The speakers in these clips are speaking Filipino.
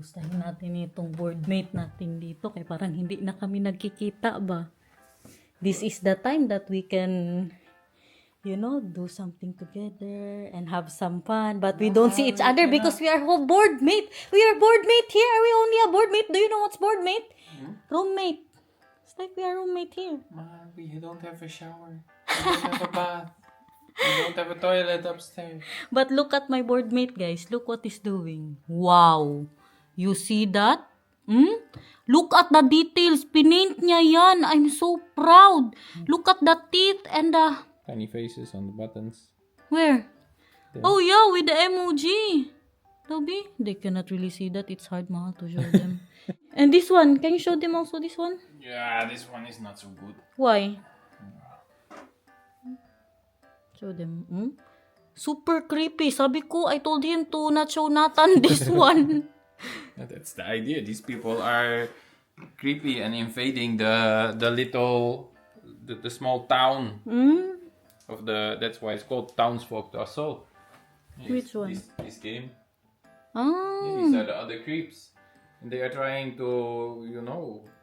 Kamustahin natin itong boardmate natin dito kaya parang hindi na kami nagkikita ba. This is the time that we can, you know, do something together and have some fun. But we don't see each other because we are boardmate. We are boardmate here. Are we only a boardmate? Do you know what's boardmate? Roommate. It's like we are roommate here. Man, we don't have a shower. We don't have a bath. We don't have a toilet upstairs. But look at my boardmate, guys. Look what he's doing. Wow. You see that? Look at the details. Pinaint niya yan. I'm so proud. Look at the teeth and the... Tiny faces on the buttons. Where? There. Oh, yeah, with the emoji. Toby, they cannot really see that. It's hard, mahal, to show them. And this one. Can you show them also this one? Yeah, this one is not so good. Why? Show them. Super creepy. Sabi ko, I told him to not show Nathan this one. That's the idea. These people are creepy and invading the small town of the. That's why it's called Townsfolk Assault. Which one? This game. Ah. These are the other creeps, and they are trying to,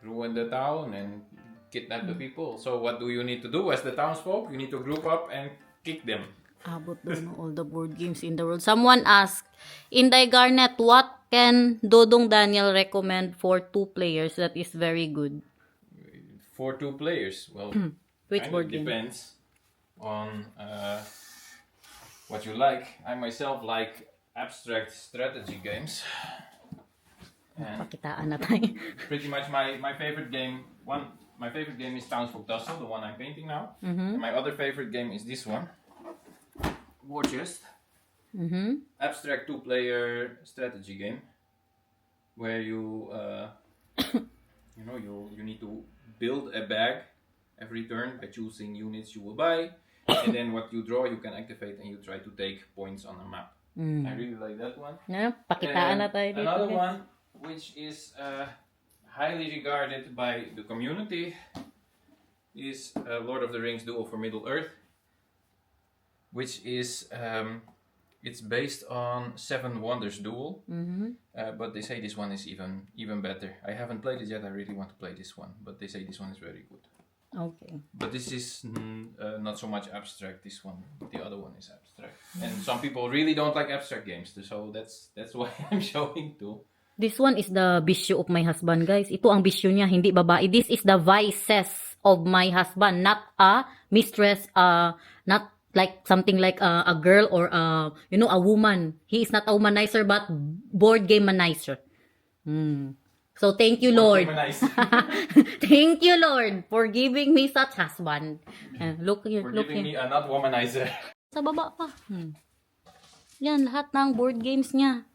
ruin the town and kidnap the people. So what do you need to do as the townsfolk? You need to group up and kick them. Abot doon all the board games in the world. Someone asked, Inday Garnet, what can Dodong Daniel recommend for 2 players that is very good? For 2 players, well, Which kind board of game? depends on what you like. I myself like abstract strategy games. And Pakitaan na tayo. pretty much my favorite game. My favorite game is Townsfolk Tussle, the one I'm painting now. And my other favorite game is this one, War Chest. Abstract 2-player strategy game, where you you need to build a bag every turn by choosing units you will buy, and then what you draw you can activate and you try to take points on a map. I really like that one. Pakitaan na And tayo dito. another guys. one, which is highly regarded by the community, is Lord of the Rings Duel for Middle Earth, which is it's based on Seven Wonders Duel, but they say this one is even better. I haven't played it yet. I really want to play this one, but they say this one is very good. Okay. But this is not so much abstract. This one, the other one is abstract, and some people really don't like abstract games, so that's why I'm showing too. This one is the bisyo of my husband, guys. Ito ang bisyo niya, hindi babae. This is the vices of my husband, not a mistress, not like something like a girl or a woman. He is not a womanizer but board game manizer. So thank you, Lord. Thank you, Lord, for giving me such husband. Look here, For look giving here. me a not womanizer. Sa baba pa. Yan, lahat ng board games niya.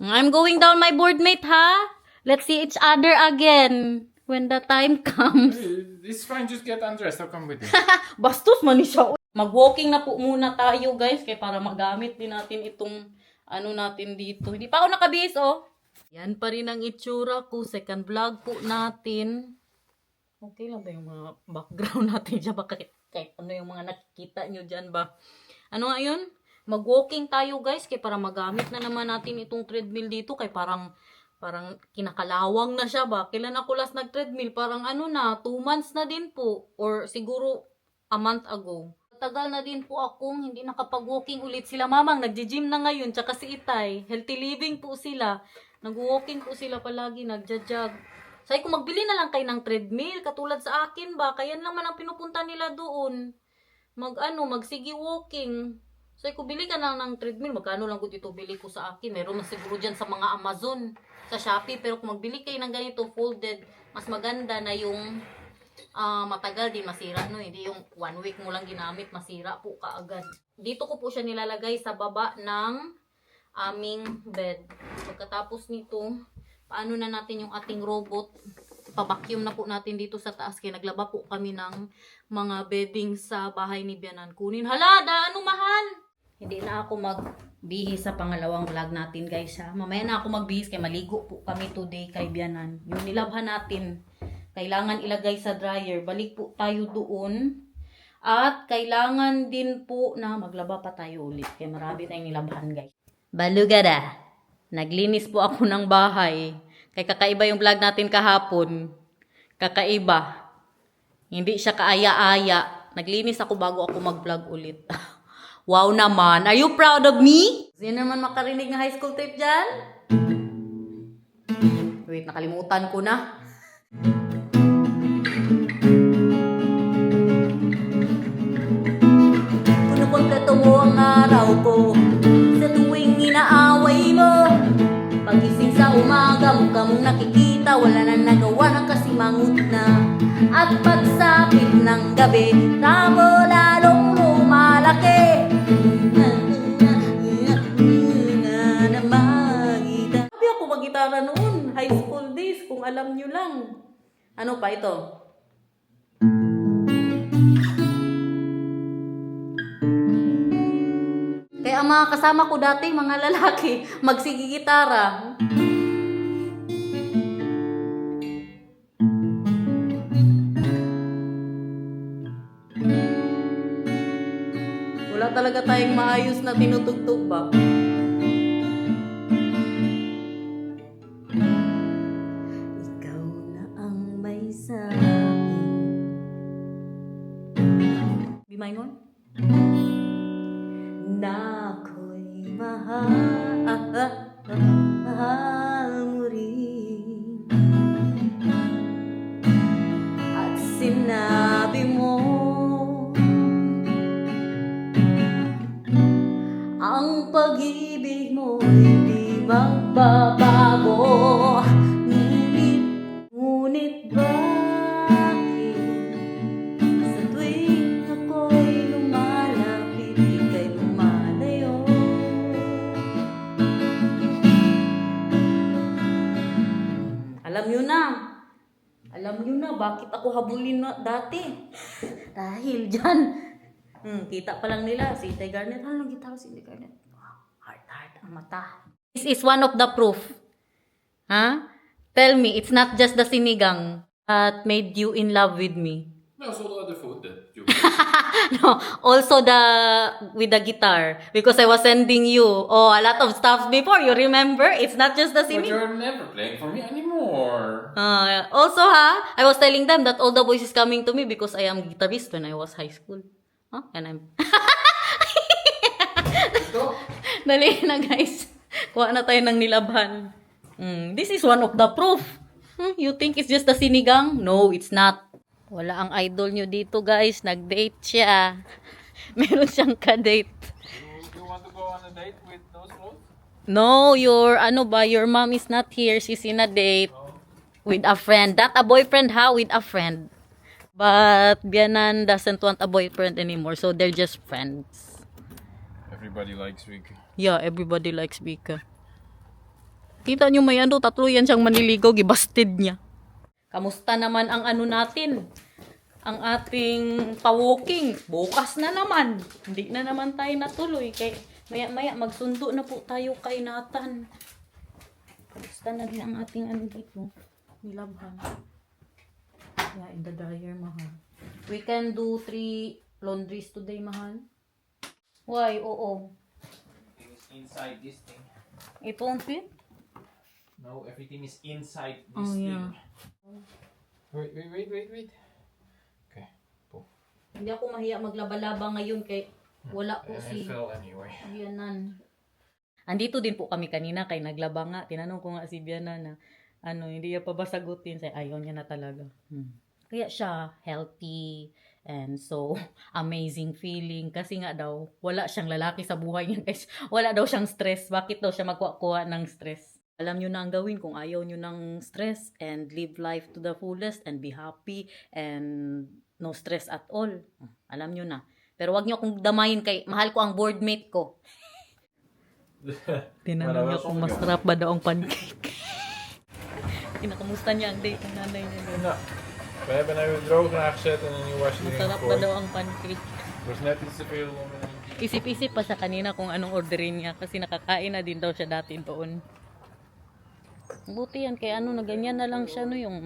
I'm going down, my boardmate, ha? Let's see each other again when the time comes. It's fine, just get undressed. I'll come with you. Bastos man ni siya. Mag-walking na po muna tayo, guys, kaya para magamit din natin itong natin dito. Hindi pa ako nakabihis, oh. Yan pa rin ang itsura ko. Second vlog po natin. Okay lang ba yung mga background natin dyan? Baka kahit ano yung mga nakikita nyo dyan ba? Ano nga yun? Mag-walking tayo, guys, kaya para magamit na naman natin itong treadmill dito. Kaya parang kinakalawang na siya ba? Kailan ako last nag-treadmill? Parang 2 months na din po. Or siguro a month ago. Tagal na din po akong hindi nakapag-walking ulit sila. Mamang, nagji-gym na ngayon, tsaka si Itay. Healthy living po sila. Nag-walking po sila palagi, nagja-jog. Sabi ko, magbili na lang kayo ng treadmill, katulad sa akin ba? Kaya naman ang pinupunta nila doon. Magsigi walking. Sabi ko, bili ka na ng treadmill. Magkano lang ito bili ko sa akin? Meron na siguro dyan sa mga Amazon, sa Shopee. Pero kung magbili kayo ng ganito, folded, mas maganda na yung matagal din masira, no? Hindi yung 1 week mo lang ginamit, masira po kaagad. Dito ko po siya nilalagay sa baba ng aming bed. Pagkatapos nito, paano na natin yung ating robot? Pa-vacuum na po natin dito sa taas. Kaya naglaba po kami ng mga bedding sa bahay ni Bianan. Kunin. Hala, mahal! Hindi na ako magbihis sa pangalawang vlog natin, guys, ha? Mamaya na ako magbihis kaya maligo po kami today kay Bianan. Yung nilabhan natin, kailangan ilagay sa dryer. Balik po tayo doon. At kailangan din po na maglaba pa tayo ulit. Kaya marami tayong nilabhan, guys. Balugada. Naglinis po ako ng bahay. Kay kakaiba yung vlog natin kahapon. Kakaiba. Hindi siya kaaya-aya. Naglinis ako bago ako mag-vlog ulit. Wow naman. Are you proud of me? Sino naman makarinig ng high school tape dyan? Wait, nakalimutan ko na. Kunupon ka tumo ang araw ko sa tuwing inaaway mo. Pagising sa umaga, mukha mong nakikita, wala na nagawa ng kasimangot na. At pagsapit ng gabi, tamo lalong lumalaki. Sabi ako mag-gitara noon, high school days, kung alam nyo lang. Ano pa ito? Kaya ang mga kasama ko dati, mga lalaki, magsigigitara. Wala talaga tayong maayos na tinutugtog ba? Ikaw na ang may sabi. Be minor? Na ako'y mahal mo rin. At sinabi mo ang pag-ibig mo hindi magbabago. Ngunit bakit sa tuwing ako'y lumalapit, ika'y lumalayo? Alam nyo na. Alam nyo na bakit ako habulin na dati. Dahil dyan. Kita pa lang nila si Tay Garnet. Ano gitara si Tay Garnet? Wow, heart ang mata. This is one of the proof. Huh? Tell me, it's not just the sinigang that made you in love with me. No, so the other food that you No, also with the guitar, because I was sending you a lot of stuff before. You remember? It's not just the But singing. you're never playing for me anymore. Also, I was telling them that all the boys is coming to me because I am guitarist when I was high school. And I'm... Dali na, guys. Kuha na tayo ng nilabhan. This is one of the proof. You think it's just the sinigang? No, it's not. Wala ang idol nyo dito, guys. Nag-date siya. Meron siyang ka-date. You want to go on a date with those clothes? No, your mom is not here. She's in a date with a friend. Not a boyfriend, with a friend. But Bianan doesn't want a boyfriend anymore, so they're just friends. Everybody likes Vicky. Yeah, everybody likes Vika. Kita nyo may tatlo yan siyang maniligaw, gibasted niya. Kamusta naman ang natin? Ang ating pa-walking. Bukas na naman. Hindi na naman tayo natuloy. Kaya maya-maya magsundo na po tayo kay Nathan. Kamusta na din ang ating dito? Nilabhan. Yeah, in the dryer, mahal. We can do 3 laundries today, mahal. Why? Oo. Everything is inside this thing. It won't fit? No, everything is inside this Oh, thing. yeah. Wait. Okay, pull. Hindi ako mahiya maglaba-laba ngayon kay wala po It si fell anyway. Bianan. Andito din po kami kanina kay naglaba nga. Tinanong ko nga si Bianan na hindi niya pa ba sagutin. Say, ayaw niya na talaga. Kaya siya healthy and so amazing feeling. Kasi nga daw, wala siyang lalaki sa buhay niya guys. Wala daw siyang stress. Bakit daw siya magkuha ng stress? Alam nyo na ang gawin kung ayaw nyo ng stress and live life to the fullest and be happy and no stress at all. Alam nyo na. Pero wag nyo akong damayin kay mahal ko ang boardmate ko. Tinanong niya kung masarap ba daw ang pancake. Kinakamusta niya ang date ng nanay niya. Nou, we hebben hem droog aangezet en een nieuw wasje erin Masarap ba gegooid. daw ang pancake? Was net iets te veel om Isip-isip pa sa kanina kung anong orderin niya kasi nakakain na din daw siya dati doon. Buti yan, kaya na ganyan na lang siya yung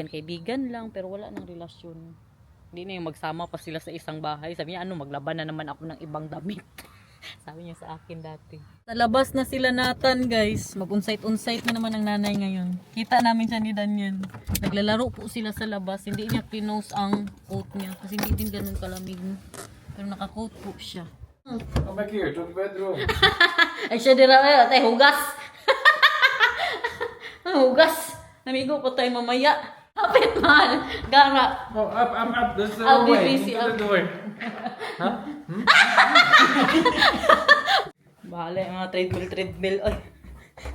kaibigan lang pero wala nang relasyon. Hindi na yung magsama pa sila sa isang bahay. Sabi niya, maglaban na naman ako ng ibang damit. Sabi niya sa akin dati. Sa labas na sila Nathan, guys. Mag-unsight-unsight na naman ang nanay ngayon. Kita namin siya ni Daniel. Naglalaro po sila sa labas. Hindi niya close ang coat niya. Kasi hindi din ganun kalamig. Pero naka-coat po siya. Come back here to the bedroom. Ay siya dira tay hugas. Hugas. Amigo ko tayo mamaya. Kapit mahal. Gara. Oh, up. That's the I'll be way. busy, Into the door. Huh? Bahala yung mga treadmill. Ay,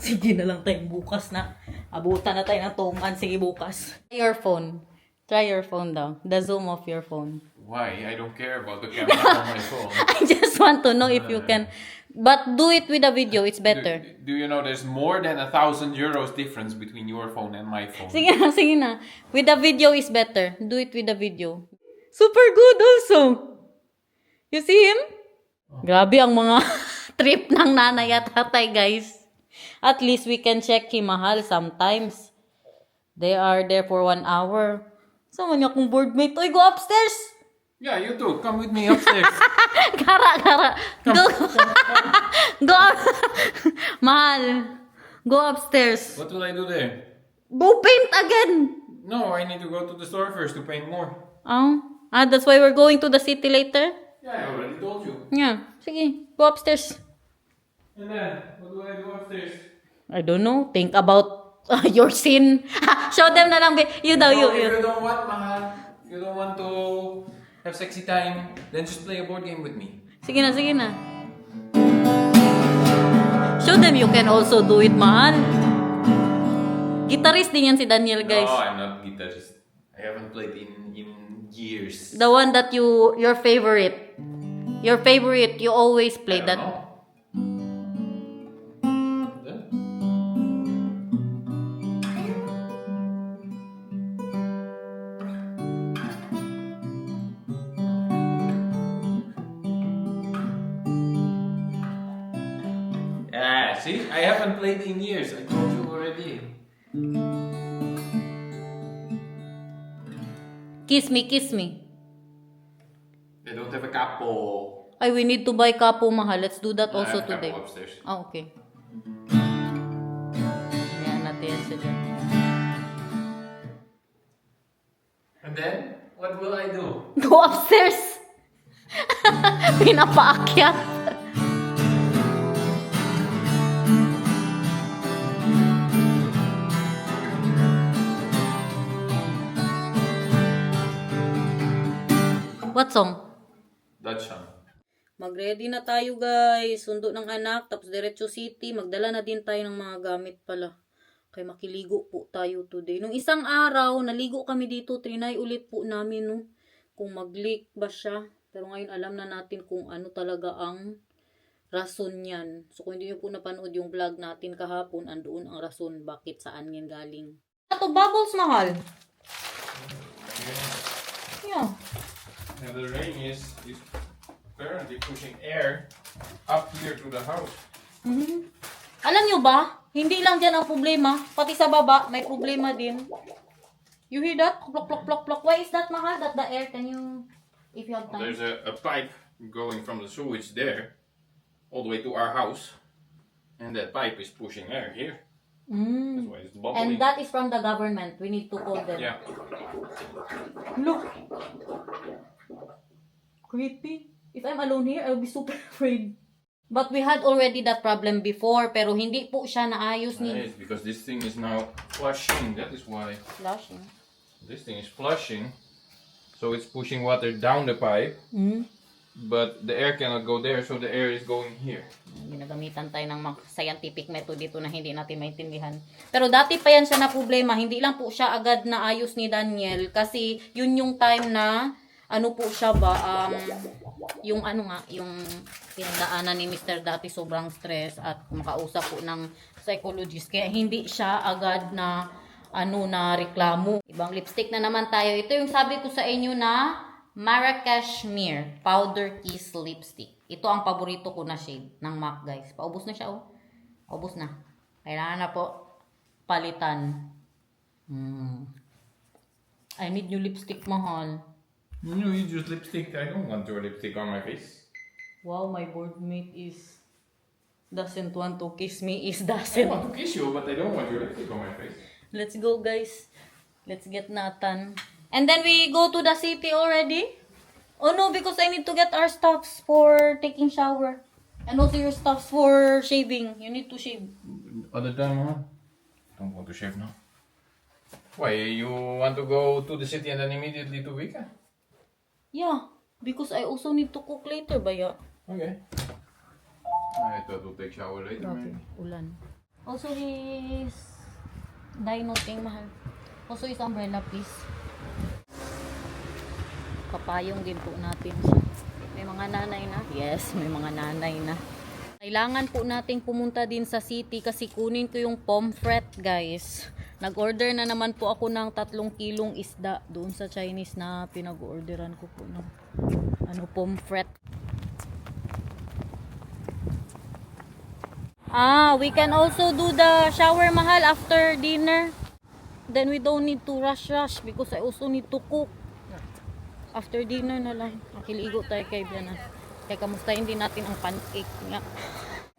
sige na lang tayo bukas na. Abutan na tayo ng tungan. Sige bukas. Your phone. Try your phone daw. The zoom of your phone. Why? I don't care about the camera on my phone. I just want to know if you can. But do it with a video. It's better. Do you know there's more than 1,000 euros difference between your phone and my phone? Sige na. With the video is better. Do it with the video. Super good also. You see him? Grabe ang mga trip ng nanay at tatay, guys. At least we can check him, mahal, sometimes. They are there for 1 hour. Sama niya kung boardmate. Oy, go upstairs! Yeah, you too. Come with me upstairs. Kara. Go. Go. Mahal. Go upstairs. What will I do there? Go paint again. No, I need to go to the store first to paint more. Oh. That's why we're going to the city later? Yeah, I already told you. Yeah. Sige. Go upstairs. And then, what do I do upstairs? I don't know. Think about your sin. Show them na lang. You daw, No, if you. you don't want, mahal, if you don't want to have sexy time, then just play a board game with me. Sige na. Show them you can also do it, mahal. Guitarist din yan si Daniel, guys. No, I'm not guitarist. I haven't played in years. The one that your favorite. Your favorite, you always play I don't that. know. Then? Yeah, see? I haven't played in years. I told you already. Kiss me. I don't have a capo. Ay, we need to buy kapo, mahal. Let's do that also I have today. capo upstairs. Ah, okay. Yan natin yan sila. And then, what will I do? Go upstairs! Pinapaakyat. What song? That song. Mag-ready na tayo, guys. Sundo ng anak, tapos diretso city. Magdala na din tayo ng mga gamit pala. Kaya makiligo po tayo today. Nung isang araw, naligo kami dito. Trinay ulit po namin, no? Kung mag-leak ba siya. Pero ngayon, alam na natin kung ano talaga ang rason niyan. So, kung hindi nyo po napanood yung vlog natin kahapon, andoon ang rason bakit saan yan galing. Ito, bubbles, mahal. Yeah. And the rain is apparently pushing air up here to the house. Mhm. Alam nyo ba, hindi lang dyan ang problema, pati sa baba, may problema din. You hear that? Plok, plok, plok, plok. Why is that, mahal? That the air, can you, if you have time? There's a pipe going from the sewage there all the way to our house. And that pipe is pushing air here. That's why it's bubbling. And that is from the government. We need to call them. Yeah. Look. Creepy. If I'm alone here, I'll be super afraid. But we had already that problem before, pero hindi po siya naayos ni It's because this thing is now flushing. That is why flushing. this thing is flushing. So it's pushing water down the pipe. But the air cannot go there, so the air is going here. Ginagamitan tayo ng mga scientific method dito na hindi natin maintindihan. Pero dati pa yan siya na problema. Hindi lang po siya agad na ayos ni Daniel. Kasi yun yung time na, ano po siya ba, yung ano nga, yung pinagdaanan ni Mr. dati sobrang stress at makausap po ng psychologist. Kaya hindi siya agad na, na reklamo. Ibang lipstick na naman tayo. Ito yung sabi ko sa inyo na, Marrakesh Mere Powder Kiss Lipstick. Ito ang paborito ko na shade ng MAC, guys. Paubos na siya, oh. Paubos na. Kailangan na po palitan. I need new lipstick, mahal. You use lipstick. I don't want your lipstick on my face. Wow, my boardmate doesn't want to kiss me, I doesn't. want to kiss you, but I don't want your lipstick on my face. Let's go, guys. Let's get Nathan. And then we go to the city already? Oh no, because I need to get our stuffs for taking shower. And also your stuffs for shaving. You need to shave. Other than Mama? Don't want to shave now. Why, you want to go to the city and then immediately to weekend? Yeah, because I also need to cook later, baya. Okay. I thought we'll take shower later, maybe. Ulan. Also his dino thing, mahal. Also his umbrella, please. Papayong din po natin. May mga nanay na? Yes, may mga nanay na. Kailangan po nating pumunta din sa city kasi kunin ko yung pomfret, guys. Nag-order na naman po ako ng 3 kilong isda doon sa Chinese na pinag-orderan ko po ng pomfret. We can also do the shower, mahal, after dinner. Then we don't need to rush because I also need to cook. After dinner na lang. Makiligo tayo kay Biana. Kaya kamustahin din natin ang pancake nga.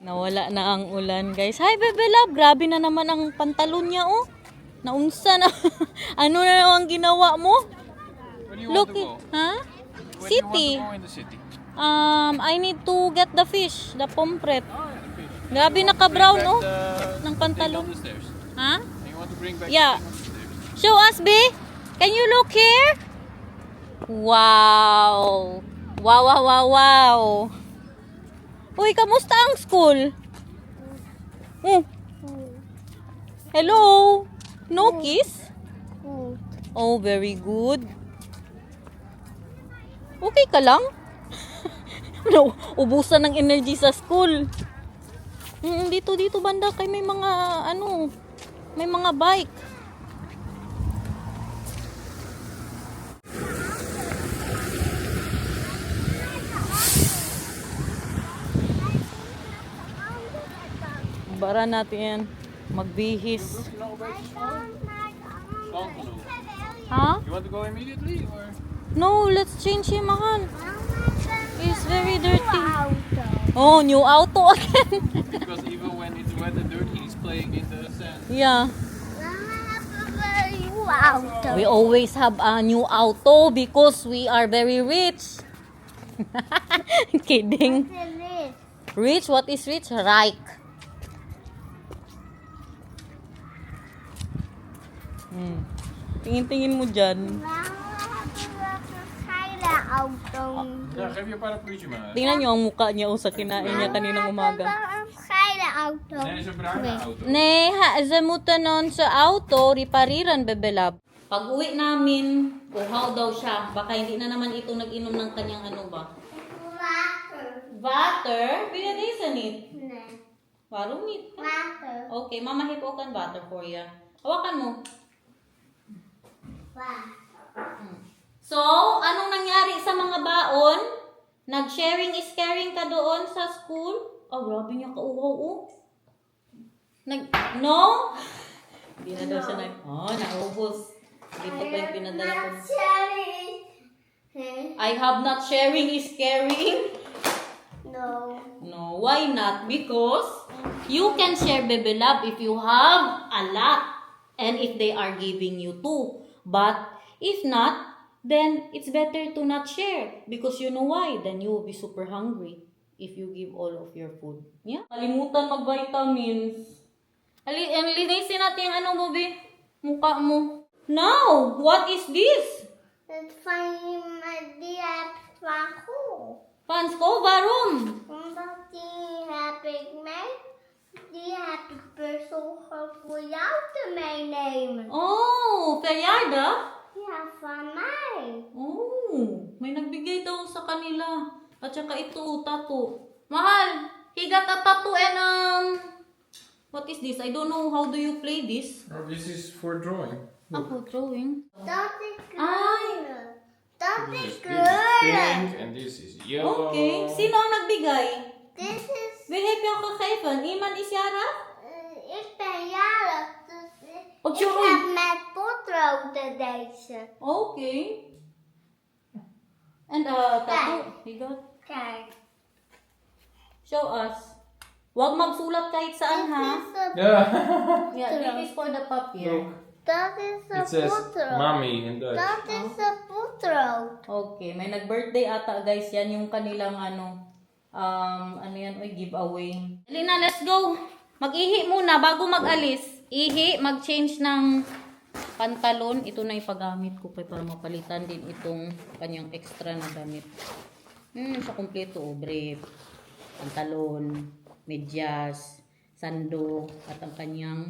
Nawala na ang ulan, guys. Hi, Bebe Love. Grabe na naman ang pantalon niya, oh. Naunsa na. Ano na ang ginawa mo? Where do you Look, want to go? huh? Where City. do you want to go in the city? I need to get the fish, the pomfret. Grabe naka-brown, oh. Ng pantalon. Thing on the stairs. Ha? You want to bring back Yeah. the thing on the stairs? Show us, B. Can you look here? Wow. Wow, wow, wow, wow. Uy, kamusta ang school? Hello? No kiss? Oh, very good. Okay ka lang? No, ubusan ng energy sa school. Dito banda kay may mga may mga bike. Bara natin yan. Magbihis. Ha? You want to go immediately or? No, let's change him, mahal. He's very dirty. Oh, new auto again. Because even when it's wet and dirty, he's playing in the sand. Yeah. We always have a new auto because we are very rich. Kidding. Rich? What is rich? Reich. Tingin-tingin mo dyan. Ja, geef je parapluutje maar. Tingnan nyo ang mukha niya sa kinain niya kaninang umaga. Nee, is een bruine auto. Nee, ze moeten ons auto reparieren, Bebe Love. Pag uwi namin, uhaw daw siya. Baka hindi na naman ito nag-inom ng kanyang ano ba? Water? Wie deze niet? Waarom niet? Okay, mama heeft ook een water for you. Hawakan mo. So, anong nangyari sa mga baon? Nag-sharing is caring ka doon sa school? Oh, grabe niya kauhaw, oh. No? Hindi na daw siya naubos. Dito pa yung pinadala ko. I have not sharing is caring. No, why not? Because you can share, Bebe Love, if you have a lot and if they are giving you too. But if not, then it's better to not share because you know why? Then you will be super hungry if you give all of your food. Yeah? Kalimutan mag-vitamins. Linisin natin yung ano mo, Be? Mukha mo. Now, what is this? Fans ko, waarom? Omdat die heb ik mee. Die heb ik persoonlijk voor jou te meenemen. Oh, verjaardag? Ja, van mij. Oh, may nagbigay daw sa kanila. At saka ito, tattoo. Mahal, he got a tattoo and what is this? I don't know how do you play this. Oh, this is for drawing. Ako, drawing. Dat is Ay. kleuren. Dat This is is kleuren. pink and this is yellow. Okay, sino ang nagbigay? Dit is... Wie heb je al gegeven? Iemand is jarig? ik ben jarig, dus Oh, ik sorry. heb met potroden deze. Okay. And tattoo, he got. Kijk. Show us. Huwag magsulat kahit saan, ha? Yeah. Yeah, this is for the puppy. That is a It says butterfly. mommy in Dutch. That is a butterfly. Okay, may nag-birthday ata guys. Yan yung kanilang ano yan, giveaway. Lina, let's go. Mag-ihi muna bago mag-alis. Ihi, mag-change ng pantalon. Ito na ipagamit ko para mapalitan din itong kanyang extra na damit. Sa kompleto, brief, pantalon, medyas, sando, at ang kanyang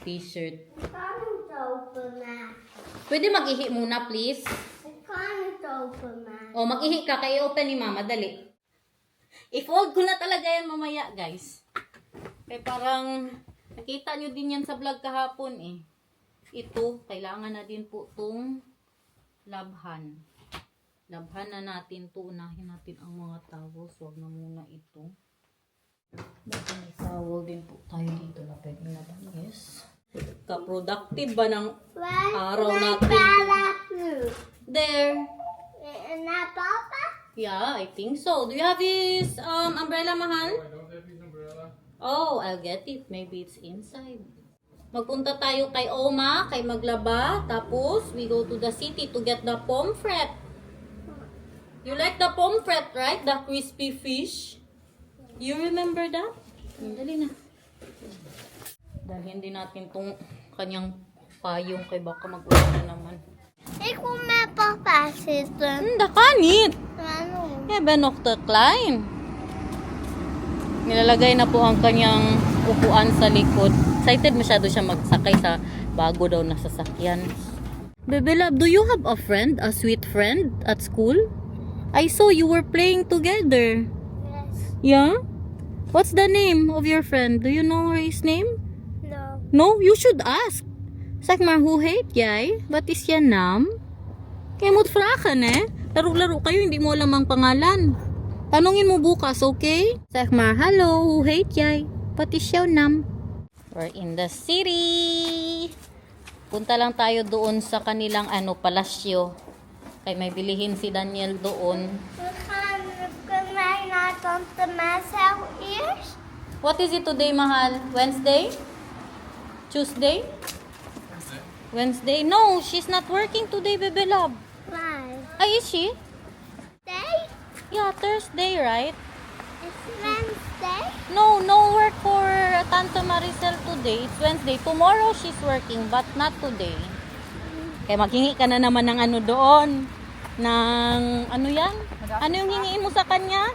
t-shirt. I can't open that. Pwede mag-ihi muna, please. I can't open that. O, mag-ihi ka. Kaya open ni mama. Dali. I-fold ko na talaga yan mamaya, guys. Kaya parang nakita nyo din yan sa vlog kahapon eh. Ito, kailangan na din po itong labhan. Labhan na natin to. Unahin natin ang mga towels. Huwag na muna ito. Baka may towel din po tayo dito na pwede laban. Yes. Ka-productive ba ng araw natin? There. And that Papa? Yeah, I think so. Do you have his umbrella, mahal? I don't have his umbrella. Oh, I'll get it. Maybe it's inside. Magpunta tayo kay Oma, kay Maglaba. Tapos, we go to the city to get the pomfret. You like the pomfret, right? The crispy fish. You remember that? Dali na. Dalhin din natin tong kanyang payong kay baka mag-ulan na naman. Ik wil met papa zitten. Dat kan niet. Waarom? Jij bent nog te klein. Nilalagay na po ang kanyang upuan sa likod. Excited masyado siya magsakay sa bago daw na sasakyan. Bebe love, do you have a friend, a sweet friend at school? I saw you were playing together. Yes. Yeah? What's the name of your friend? Do you know his name? No. No, you should ask. Zeg maar, hoe heet jij? Wat is je naam? Kaya moet vragen, eh. Laro-laro kayo, hindi mo alam ang pangalan. Tanungin mo bukas, okay? Zeg maar, hallo, hoe heet jij? Wat is jouw naam? We're in the city. Punta lang tayo doon sa kanilang palasyo. Kaya may bilihin si Daniel doon. Kunnen wij naar Tante Marcel eerst? What is it today, mahal? Wednesday? Tuesday? Wednesday? No, she's not working today, bebe love. Why? Ay, is she? Thursday? Yeah, Thursday, right? It's Wednesday? No, no work for Tante Maricel today. It's Wednesday. Tomorrow she's working, but not today. Kaya maghingi ka na naman ng doon. Ng, yan? Ano yung hingiin mo sa kanya?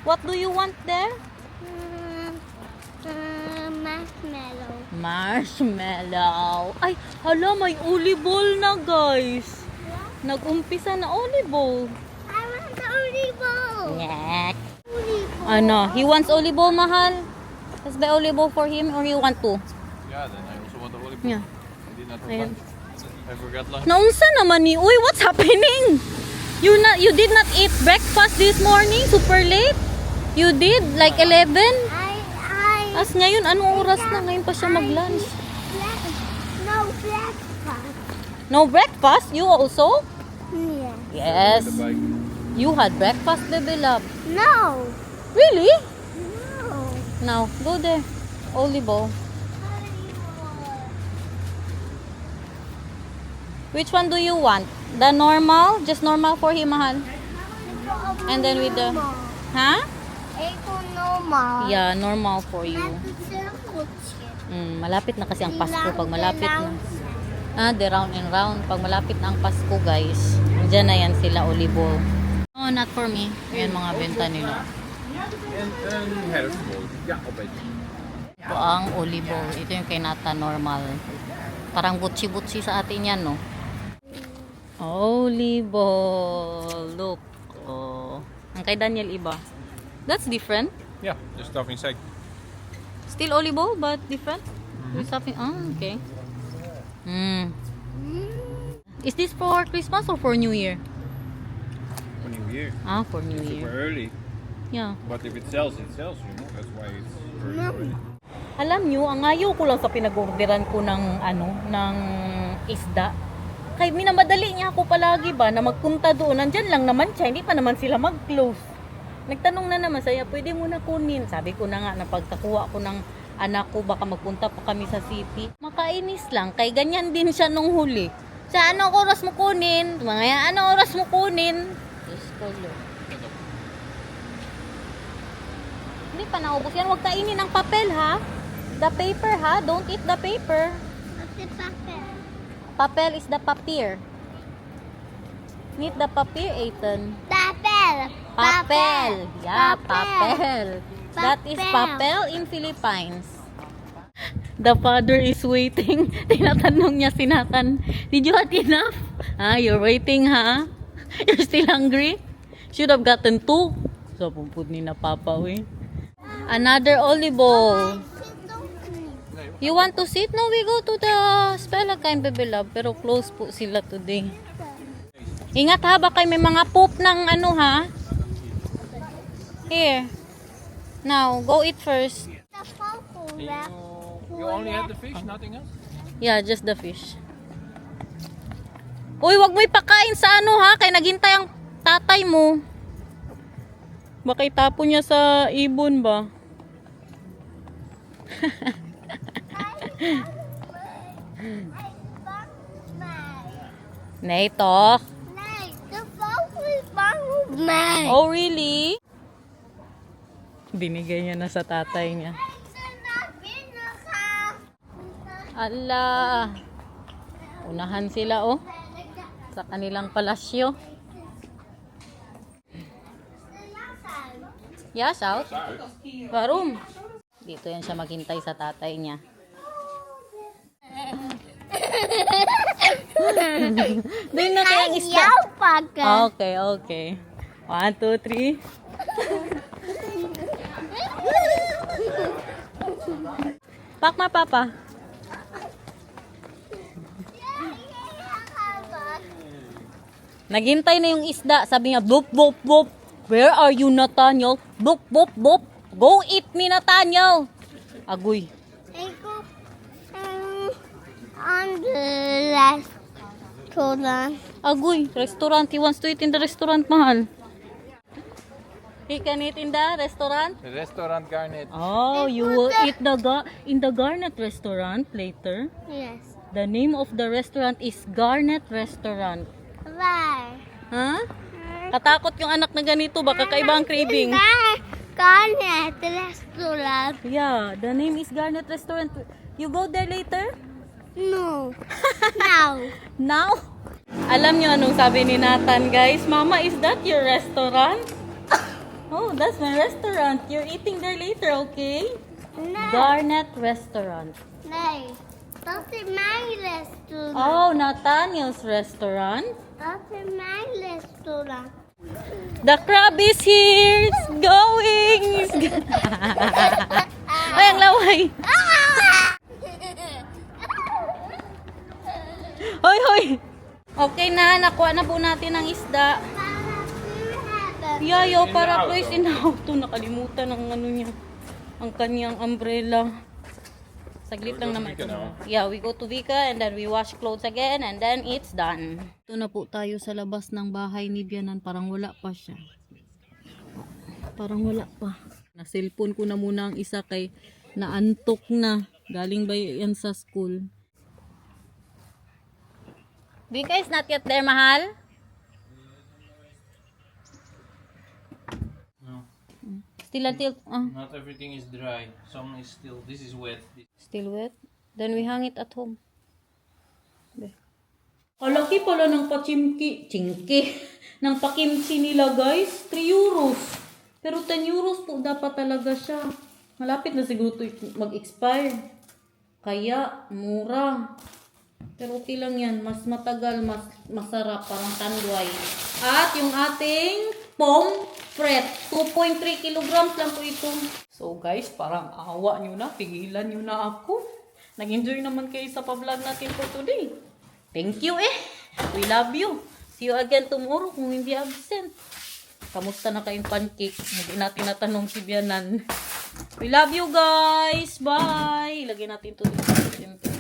What do you want there? Marshmallow. Marshmallow. Ay, hala, may olive oil na, guys. Nag-umpisa na olive oil. I want the olive oil. Yak. Olive oil. He wants olive oil, mahal? Let's buy olive oil for him, or you want to? Yeah, then I also want the olive. Yeah. I did not Ayan. I forgot lunch. Naunsa naman ni? Uy, what's happening? You did not eat breakfast this morning? Super late? You did? Like 11? As ngayon, anong oras na? Ngayon pa siya mag-lunch. No breakfast. No breakfast? You also? Yeah. Yes. The bike. You had breakfast, baby love. No. Really? No. Now, go there. Olive oil. Which one do you want? The normal? Just normal for him, mahal? And then with the... Huh? Ik wil normaal. Yeah, normal for you. Met het cirkeltje. Malapit na kasi ang Pasko. Pag malapit na... the round and round. Pag malapit na ang Pasko, guys. Diyan na yan sila, olive oil. Oh, not for me. Ayan mga benta nila. En herfstbol. Ja, opeet. Ito ang olive oil. Ito yung kay Nata normal. Parang butsi-butsi sa atin yan, no? Olive oil. Look. Oh. Ang kay Daniel iba. That's different. Yeah, just stuff inside. Still olive oil, but different? With something. Okay. Is this for Christmas or for New Year? For New Year. For New Super Year. early. Yeah. But if it sells, you know. That's why it's early already. Alam nyo, ang ayaw ko lang sa pinag-orderan ko ng ng isda. Kaya minamadali niya ako palagi ba na magpunta doon. Nandyan lang naman siya, hindi pa naman sila mag-close. Nagtanong na naman saya, pwede mo na kunin. Sabi ko na nga, na pagkakuha ko ng anak ko, baka magpunta pa kami sa city. Makainis lang, kay ganyan din siya nung huli. Sa anong oras mo kunin? Mga anong oras mo kunin? Diyos ko, Lord. Hindi pa naubos yan. Huwag kainin ang papel, ha? The paper, ha? Don't eat the paper. What's the papel? Papel is the papier. Eat the papier, Ethan. Papel. Papel. Yeah, Papel. papel. That is Papel. papel in Philippines. The father is waiting. Tinatanong niya si Nathan, did you have enough? Ah, you're waiting, ha? You're still hungry? Should have gotten 2. So, pumpud ni na papa, we. Another olive bowl. You want to sit? No, we go to the Spelakain, baby love. Pero close po sila today. Ingat ha, baka may mga poop ng ano ha. Here. Now, go eat first. The purple You, wrap. you only have the fish, nothing else? Yeah, just the fish. Uy, wag mo ipakain sa ano ha, kaya naghintay ang tatay mo. Baka itapon niya sa ibon ba? Neto. Nay, the purple is Nay. Oh, really? Binigay niya na sa tatay niya. Ala. Unahan sila oh. Sa kanilang palasyo. Yes, out. Barum. Dito yan siya maghintay sa tatay niya. Doon na kayang isda. Ayaw pagka. Okay, okay. 1, 2, 3. Pakma, papa. Naghintay na yung isda. Sabi niya, bop, bop, bop. Where are you, Nathaniel? Bop, bop, bop. Go eat me, Nathaniel. Agoy. I go on the restaurant. Agoy. Restaurant. He wants to eat in the restaurant, mahal. He can eat in the restaurant? The restaurant garnet. Oh, you will eat in the Garnet restaurant later. Yes. The name of the restaurant is Garnet Restaurant. Why? Ha? Katakot yung anak na ganito, baka kaiba ang craving. Garnet restaurant. Yeah, the name is Garnet Restaurant. You go there later? No. Now. Now? Alam nyo anong sabi ni Nathan, guys? Mama, is that your restaurant? Oh, that's my restaurant. You're eating there later, okay? No. Garnet Restaurant. No. That's my restaurant. Oh, Nathaniel's restaurant. That's my restaurant. The crab is here. It's going. Ay, ang laway. Hoy, hoy. Okay na, nakuha na po natin ang isda. Yayo, para please in auto. Nakalimutan ang ano niya. Ang kanyang umbrella. Saglit lang naman ito. Yeah, we go to Vika and then we wash clothes again and then it's done. Ito na po tayo sa labas ng bahay ni Bianan. Parang wala pa siya. Parang wala pa. Na-cellphone ko na muna ang isa kay naantok na. Galing ba yan sa school? Vika is not yet there, mahal? No, Still until... not everything is dry. Some is still. This is wet. Still wet? Then we hang it at home. Kalaki pala ng pachimki. Chingki. Ng pakimchi nila, guys. 3 euros. Pero 10 euros po dapat talaga siya. Malapit na siguro ito mag-expire. Kaya, mura. Pero okay lang yan. Mas matagal, mas masarap. Parang tanduay. At yung ating pomfret. 2.3 kilograms lang po ito. So guys, parang awa nyo na. Pigilan nyo na ako. Nag-enjoy naman kayo sa pa-vlog natin for today. Thank you eh. We love you. See you again tomorrow kung hindi absent. Kamusta na kayong pancake? Hindi natin natanong si Bianan. We love you guys. Bye. Ilagay natin ito dito.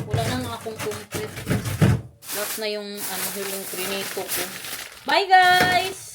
Wala na nga akong complete. Last na yung yung prinito ko. Bye guys!